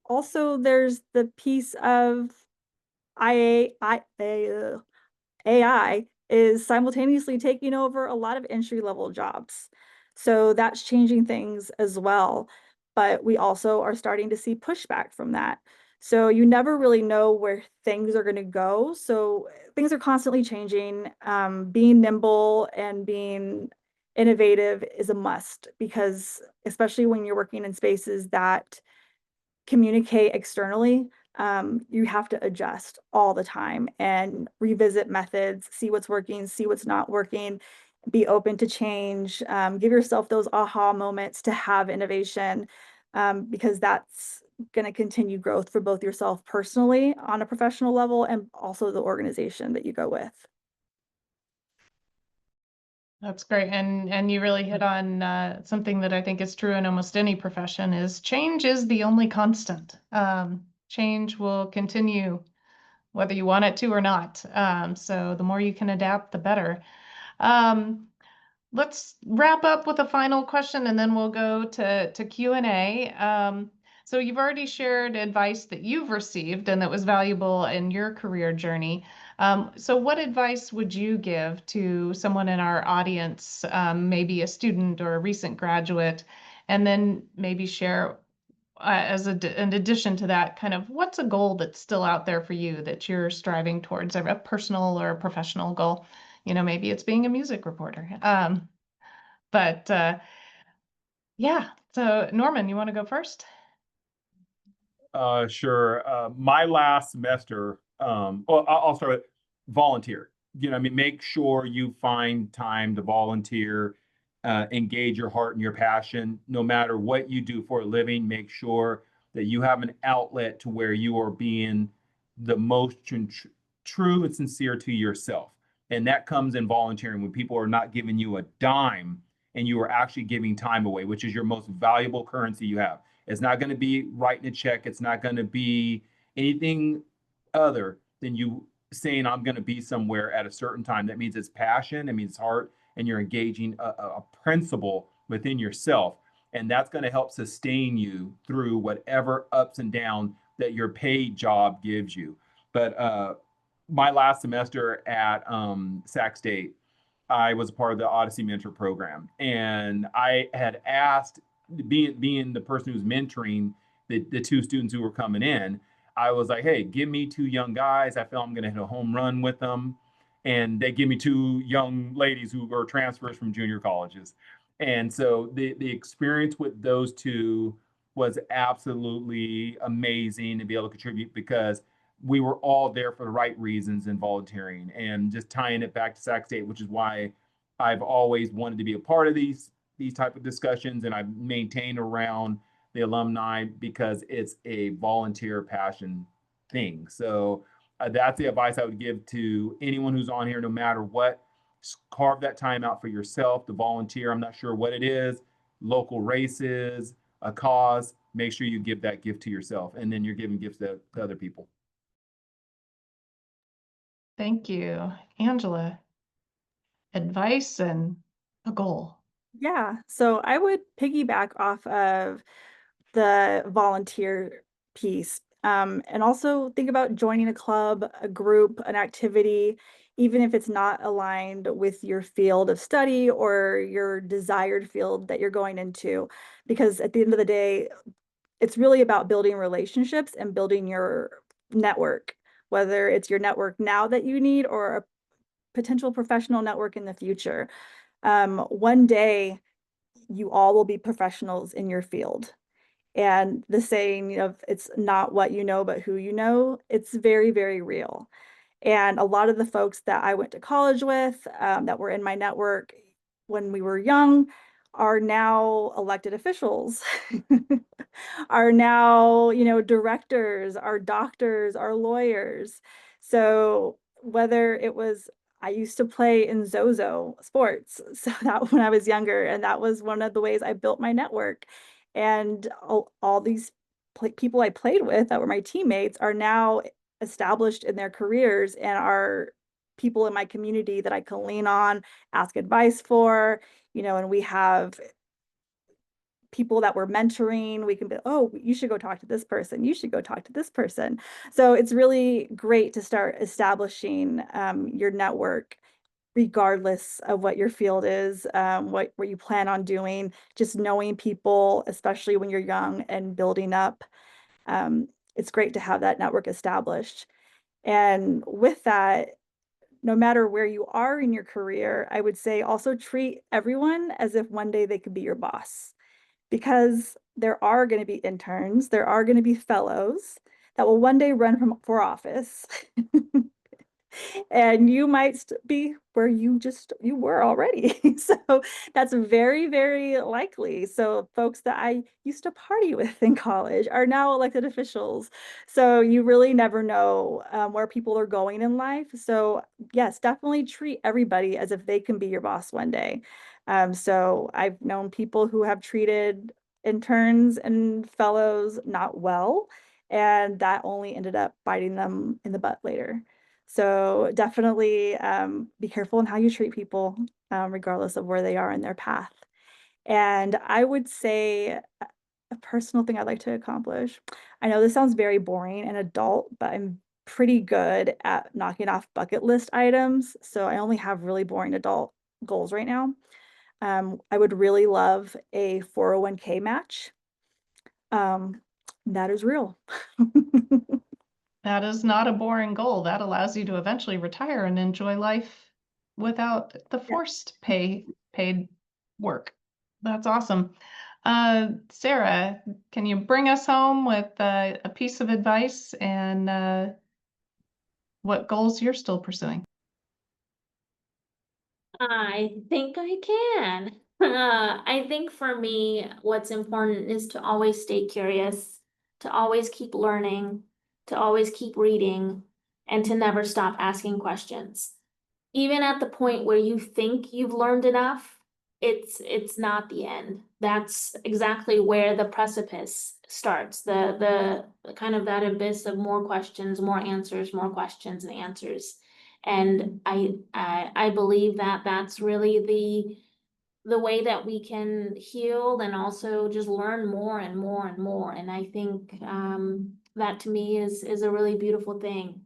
also there's the piece of AI is simultaneously taking over a lot of entry-level jobs. So that's changing things as well. But we also are starting to see pushback from that. So you never really know where things are going to go. So things are constantly changing. Being nimble and being innovative is a must, because especially when you're working in spaces that communicate externally, you have to adjust all the time and revisit methods, see what's working, see what's not working, be open to change, give yourself those aha moments to have innovation, because that's going to continue growth for both yourself personally on a professional level and also the organization that you go with. That's great. And you really hit on something that I think is true in almost any profession is change is the only constant. Change will continue whether you want it to or not. So the more you can adapt, the better. Um, let's wrap up with a final question and then we'll go to Q&A. So you've already shared advice that you've received and that was valuable in your career journey. So what advice would you give to someone in our audience, maybe a student or a recent graduate, and then maybe share in addition to that, kind of what's a goal that's still out there for you that you're striving towards, a personal or a professional goal? You know, maybe it's being a music reporter. But yeah, so Norman, you want to go first? Sure. My last semester, well, I'll start with volunteer. You know, I mean, make sure you find time to volunteer, engage your heart and your passion. No matter what you do for a living, make sure that you have an outlet to where you are being the most true and sincere to yourself. And that comes in volunteering when people are not giving you a dime and you are actually giving time away, which is your most valuable currency you have. It's not going to be writing a check. It's not going to be anything other than you saying, I'm going to be somewhere at a certain time. That means it's passion, it means heart, and you're engaging a principle within yourself. And that's going to help sustain you through whatever ups and downs that your paid job gives you. But my last semester at Sac State, I was a part of the Odyssey Mentor Program, and I had asked, being the person who's mentoring the two students who were coming in, I was like, hey, give me two young guys. I feel I'm going to hit a home run with them. And they give me two young ladies who are transfers from junior colleges. And so the experience with those two was absolutely amazing to be able to contribute because we were all there for the right reasons in volunteering and just tying it back to Sac State, which is why I've always wanted to be a part of these type of discussions, and I've maintained around the alumni because it's a volunteer passion thing. So that's the advice I would give to anyone who's on here, no matter what. Carve that time out for yourself to volunteer. I'm not sure what it is, local races, a cause. Make sure you give that gift to yourself, and then you're giving gifts to other people. Thank you. Angela, advice and a goal. Yeah, so I would piggyback off of the volunteer piece, and also think about joining a club, a group, an activity, even if it's not aligned with your field of study or your desired field that you're going into. Because at the end of the day, it's really about building relationships and building your network, whether it's your network now that you need or a potential professional network in the future. One day, you all will be professionals in your field. And the saying, it's not what you know, but who you know, it's very, very real. And a lot of the folks that I went to college with, that were in my network when we were young, are now elected officials, are now, directors, are doctors, are lawyers. So whether it was, I used to play in Zozo sports, so that when I was younger, and that was one of the ways I built my network. And all these people I played with that were my teammates are now established in their careers and are people in my community that I can lean on, ask advice for, and we have people that we're mentoring. We can be, oh, you should go talk to this person. You should go talk to this person. So it's really great to start establishing your network, regardless of what your field is, what you plan on doing, just knowing people, especially when you're young and building up. It's great to have that network established. And with that, no matter where you are in your career, I would say also treat everyone as if one day they could be your boss, because there are going to be interns, there are going to be fellows that will one day run for office. And you might be where you were already. So that's very, very likely. So folks that I used to party with in college are now elected officials. So you really never know where people are going in life. So yes, definitely treat everybody as if they can be your boss one day. So I've known people who have treated interns and fellows not well, and that only ended up biting them in the butt later. So definitely be careful in how you treat people, regardless of where they are in their path. And I would say a personal thing I'd like to accomplish. I know this sounds very boring and adult, but I'm pretty good at knocking off bucket list items. So I only have really boring adult goals right now. I would really love a 401k match. That is real. That is not a boring goal. That allows you to eventually retire and enjoy life without the forced paid work. That's awesome. Sarah, can you bring us home with a piece of advice and what goals you're still pursuing? I think I can. I think for me, what's important is to always stay curious, to always keep learning, to always keep reading, and to never stop asking questions. Even at the point where you think you've learned enough, it's not the end. That's exactly where the precipice starts. The kind of that abyss of more questions, more answers, more questions and answers. And I believe that that's really the way that we can heal and also just learn more and more and more. And I think that to me is a really beautiful thing.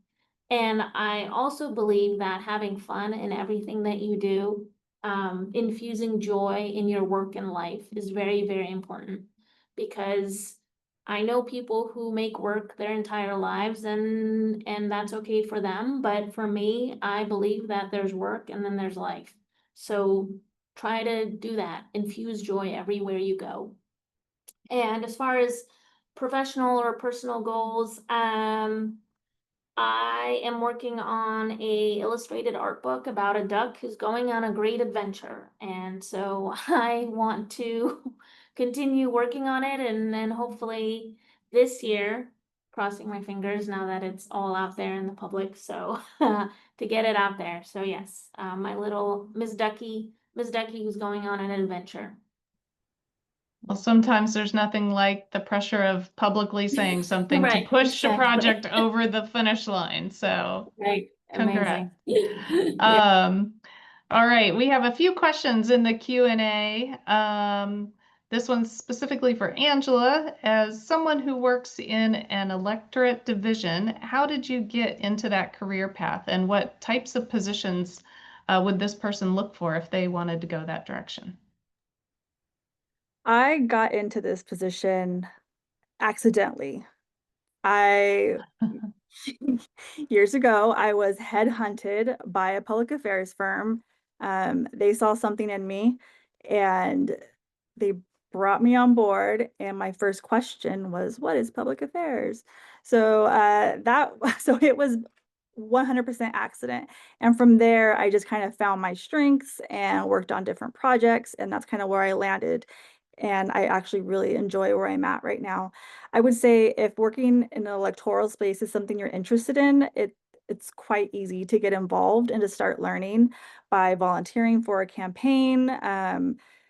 And I also believe that having fun in everything that you do, infusing joy in your work and life is very, very important, because I know people who make work their entire lives, and that's okay for them. But for me, I believe that there's work and then there's life. So try to do that. Infuse joy everywhere you go. And as far as professional or personal goals, I am working on a illustrated art book about a duck who's going on a great adventure. And so I want to continue working on it, and then hopefully this year, crossing my fingers now that it's all out there in the public, so to get it out there. So yes, my little Miss Ducky who's going on an adventure. Well, sometimes there's nothing like the pressure of publicly saying something to Right, push a exactly. project over the finish line. So Right, congrats. amazing. Yeah. All right, we have a few questions in the Q&A. This one's specifically for Angela. As someone who works in an electorate division, how did you get into that career path, and what types of positions would this person look for if they wanted to go that direction? I got into this position accidentally. I years ago, I was headhunted by a public affairs firm. They saw something in me and they brought me on board. And my first question was, what is public affairs? So so it was 100% accident. And from there, I just kind of found my strengths and worked on different projects. And that's kind of where I landed. And I actually really enjoy where I'm at right now. I would say if working in an electoral space is something you're interested in, it's quite easy to get involved and to start learning by volunteering for a campaign,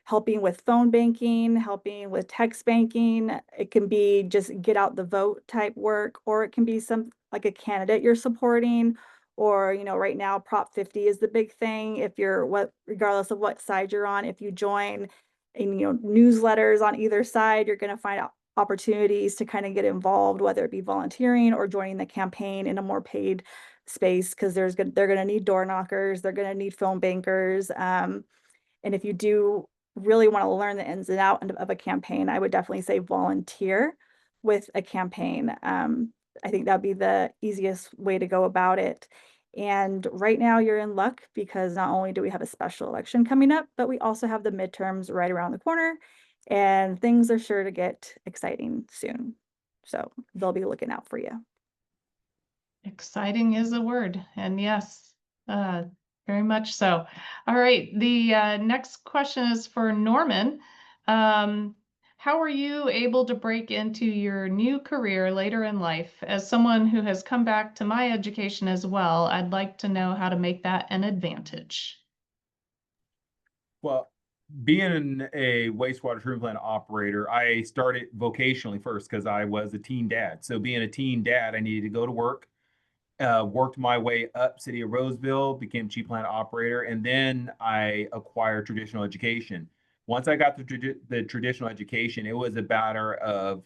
helping with phone banking, helping with text banking. It can be just get out the vote type work, or it can be some like a candidate you're supporting, or right now Prop 50 is the big thing. If you're regardless of what side you're on, if you join and newsletters on either side, you're going to find out opportunities to kind of get involved, whether it be volunteering or joining the campaign in a more paid space, because they're going to need door knockers, they're going to need phone bankers. And if you do really want to learn the ins and outs of a campaign, I would definitely say volunteer with a campaign. I think that'd be the easiest way to go about it. And right now you're in luck, because not only do we have a special election coming up, but we also have the midterms right around the corner, and things are sure to get exciting soon. So they'll be looking out for you. Exciting is a word, and yes, very much so. All right, the next question is for Norman. How were you able to break into your new career later in life? As someone who has come back to my education as well, I'd like to know how to make that an advantage. Well, being a wastewater treatment plant operator, I started vocationally first because I was a teen dad. So being a teen dad, I needed to go to work, worked my way up city of Roseville, became chief plant operator, and then I acquired traditional education. Once I got the traditional education, it was a matter of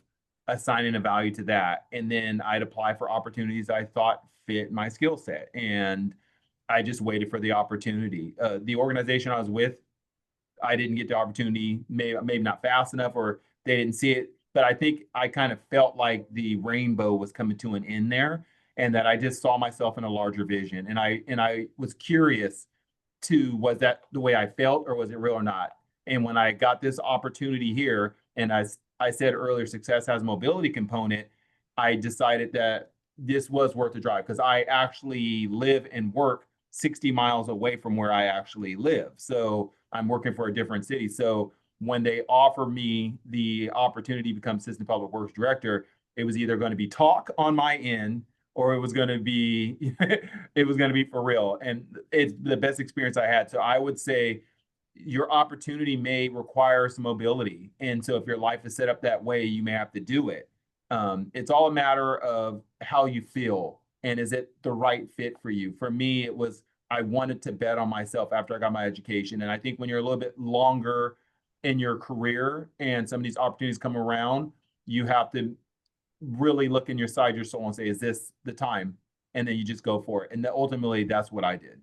assigning a value to that. And then I'd apply for opportunities I thought fit my skill set. And I just waited for the opportunity. The organization I was with, I didn't get the opportunity, maybe not fast enough, or they didn't see it. But I think I kind of felt like the rainbow was coming to an end there, and that I just saw myself in a larger vision. And I was curious to, was that the way I felt, or was it real or not? And when I got this opportunity here, and as I said earlier, success has a mobility component, I decided that this was worth the drive because I actually live and work 60 miles away from where I actually live. So I'm working for a different city. So when they offer me the opportunity to become assistant public works director, it was either going to be talk on my end, or it was going to be it was going to be for real. And it's the best experience I had. So I would say your opportunity may require some mobility. And so if your life is set up that way, you may have to do it. It's all a matter of how you feel and is it the right fit for you. For me, it was, I wanted to bet on myself after I got my education. And I think when you're a little bit longer in your career and some of these opportunities come around, you have to really look in your side, your soul, and say, is this the time? And then you just go for it. And ultimately, that's what I did.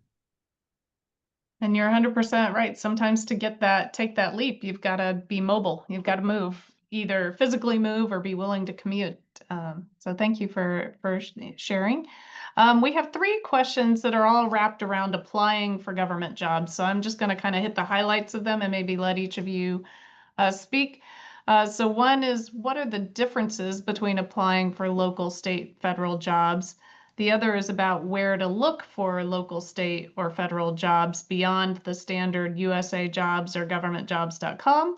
And you're 100% right. Sometimes to get that, take that leap, you've got to be mobile. You've got to move, either physically move or be willing to commute. So thank you for sharing. We have 3 questions that are all wrapped around applying for government jobs. So I'm just going to kind of hit the highlights of them and maybe let each of you speak. So one is, what are the differences between applying for local, state, federal jobs? The other is about where to look for local, state, or federal jobs beyond the standard USA Jobs or governmentjobs.com.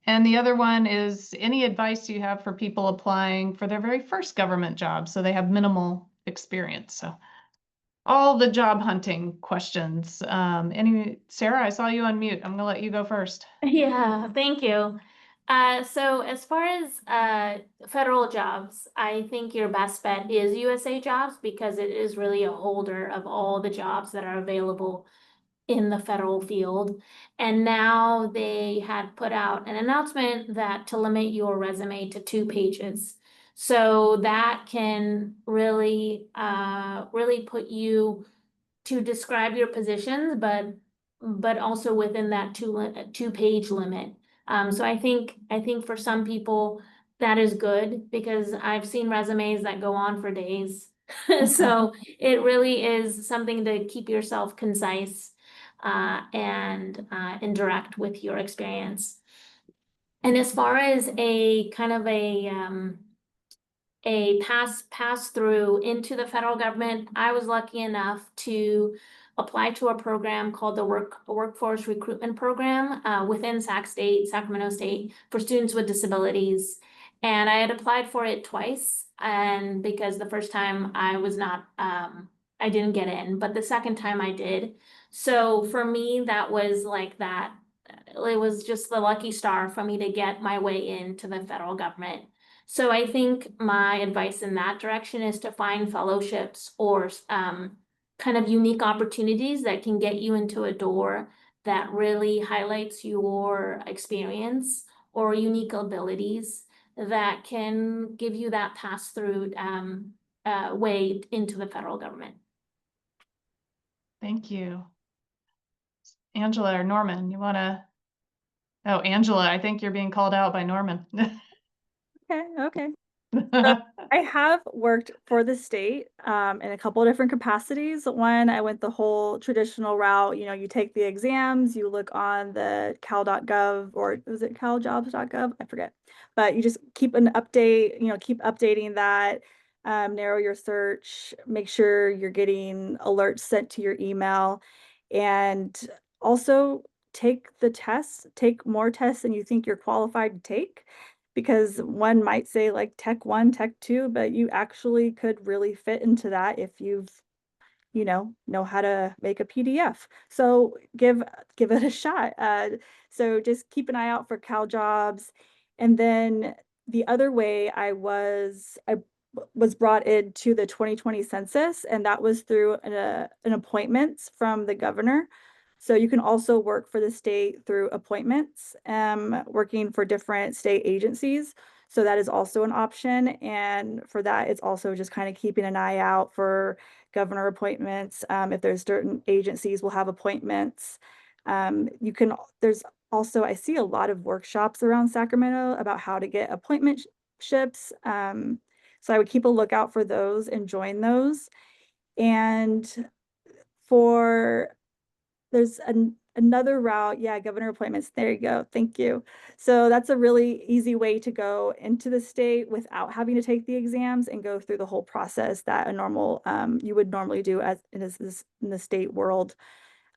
And the other one is any advice you have for people applying for their very first government job, so they have minimal experience. So all the job hunting questions. Sarah, I saw you on mute. I'm gonna let you go first. Yeah, thank you. So as far as federal jobs, I think your best bet is USA Jobs because it is really a holder of all the jobs that are available in the federal field. And now they had put out an announcement that to limit your resume to 2 pages. So that can really, really put you to describe your positions, but also within that 2-page limit. So I think for some people that is good because I've seen resumes that go on for days. So it really is something to keep yourself concise and direct with your experience. And as far as a kind of a pass through into the federal government, I was lucky enough to apply to a program called the Workforce Recruitment Program within Sacramento State for students with disabilities. And I had applied for it twice, and because the first time I was not, I didn't get in, but the second time I did. So for me, that was like that. It was just the lucky star for me to get my way into the federal government. So I think my advice in that direction is to find fellowships or kind of unique opportunities that can get you into a door that really highlights your experience or unique abilities that can give you that pass-through way into the federal government. Thank you. Angela or Norman, you want to? Oh, Angela, I think you're being called out by Norman. Okay. So I have worked for the state in a couple of different capacities. One, I went the whole traditional route. You know, you take the exams, you look on the cal.gov, or was it caljobs.gov? I forget. But you just keep an update, keep updating that. narrow your search, make sure you're getting alerts sent to your email, and also take the tests, take more tests than you think you're qualified to take, because one might say like Tech 1, Tech 2, but you actually could really fit into that if you've know how to make a PDF. So give it a shot. So just keep an eye out for Cal jobs. And then the other way I was brought into the 2020 census, and that was through an appointments from the governor. So you can also work for the state through appointments, working for different state agencies. So that is also an option. And for that, it's also just kind of keeping an eye out for governor appointments. If there's certain agencies will have appointments. There's also, I see a lot of workshops around Sacramento about how to get appointmentships. So I would keep a lookout for those and join those. And there's another route. Yeah, governor appointments. There you go. Thank you. So that's a really easy way to go into the state without having to take the exams and go through the whole process that you would normally do as in the state world.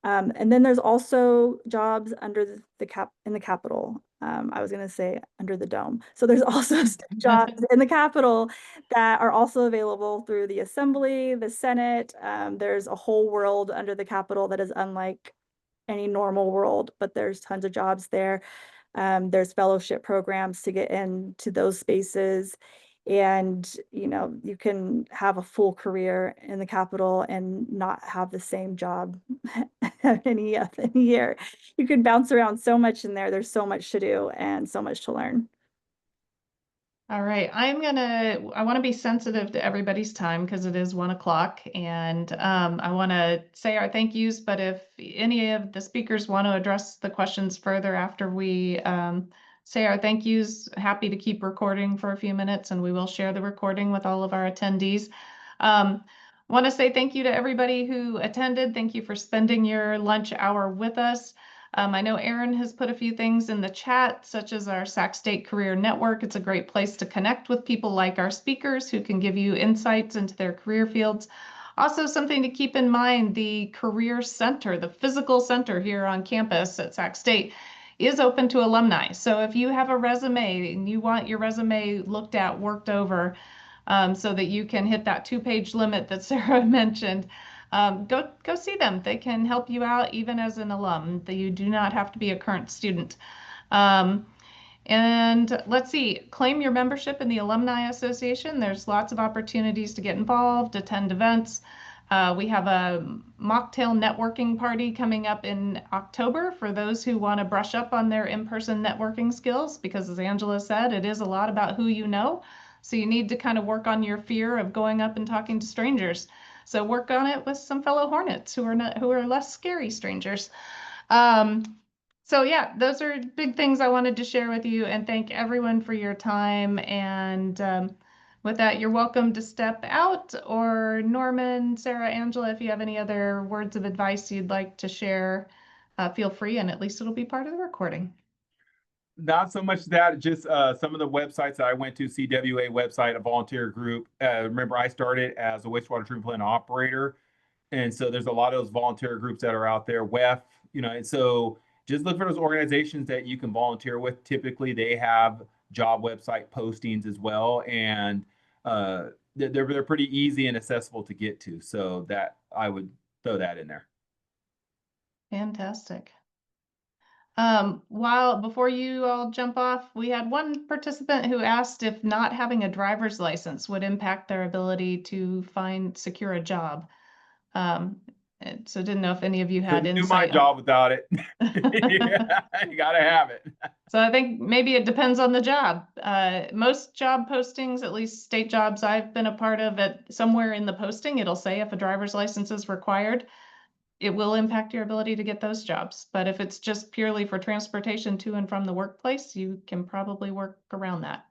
And then there's also jobs under in the Capitol. I was going to say under the dome. So there's also jobs in the Capitol that are also available through the Assembly, the Senate. There's a whole world under the Capitol that is unlike any normal world, but there's tons of jobs there. There's fellowship programs to get into those spaces. And, you can have a full career in the Capitol and not have the same job any year. You can bounce around so much in there. There's so much to do and so much to learn. All right, I want to be sensitive to everybody's time because it is 1 o'clock, and I want to say our thank yous, but if any of the speakers want to address the questions further after we say our thank yous, happy to keep recording for a few minutes, and we will share the recording with all of our attendees. Want to say thank you to everybody who attended. Thank you for spending your lunch hour with us. I know Erin has put a few things in the chat, such as our Sac State Career Network. It's a great place to connect with people like our speakers who can give you insights into their career fields. Also, something to keep in mind, the Career Center, the physical center here on campus at Sac State, is open to alumni. So if you have a resume and you want your resume looked at, worked over, so that you can hit that 2-page limit that Sarah mentioned, go see them. They can help you out even as an alum. You do not have to be a current student. And let's see, claim your membership in the Alumni Association. There's lots of opportunities to get involved, attend events. We have a mocktail networking party coming up in October for those who want to brush up on their in-person networking skills, because as Angela said, it is a lot about who you know. So you need to kind of work on your fear of going up and talking to strangers. So work on it with some fellow Hornets who are less scary strangers. So yeah, those are big things I wanted to share with you, and thank everyone for your time. And with that, you're welcome to step out, or Norman, Sarah, Angela, if you have any other words of advice you'd like to share, feel free, and at least it'll be part of the recording. Not so much that, just some of the websites that I went to, CWA website, a volunteer group. Remember, I started as a wastewater treatment plant operator. And so there's a lot of those volunteer groups that are out there, WEF, and so just look for those organizations that you can volunteer with. Typically, they have job website postings as well. And they're pretty easy and accessible to get to. So that I would throw that in there. Fantastic. Before you all jump off, we had one participant who asked if not having a driver's license would impact their ability to secure a job. So didn't know if any of you had Couldn't do insight. my job without it. Yeah, you gotta have it. So I think maybe it depends on the job. Most job postings, at least state jobs I've been a part of, somewhere in the posting, it'll say if a driver's license is required. It will impact your ability to get those jobs. But if it's just purely for transportation to and from the workplace, you can probably work around that.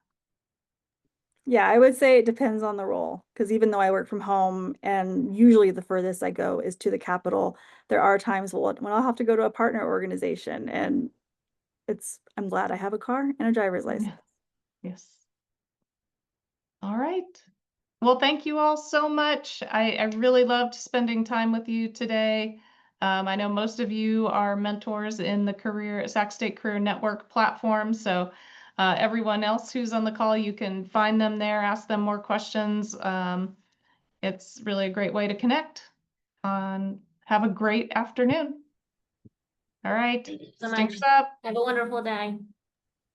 Yeah, I would say it depends on the role, because even though I work from home and usually the furthest I go is to the Capitol, there are times when I'll have to go to a partner organization, and I'm glad I have a car and a driver's license. Yes. All right. Well, thank you all so much. I really loved spending time with you today. I know most of you are mentors in the Sac State Career Network platform. So everyone else who's on the call, you can find them there, ask them more questions. It's really a great way to connect. Have a great afternoon. All right. Thank you so Stinkers much. up. Have a wonderful day.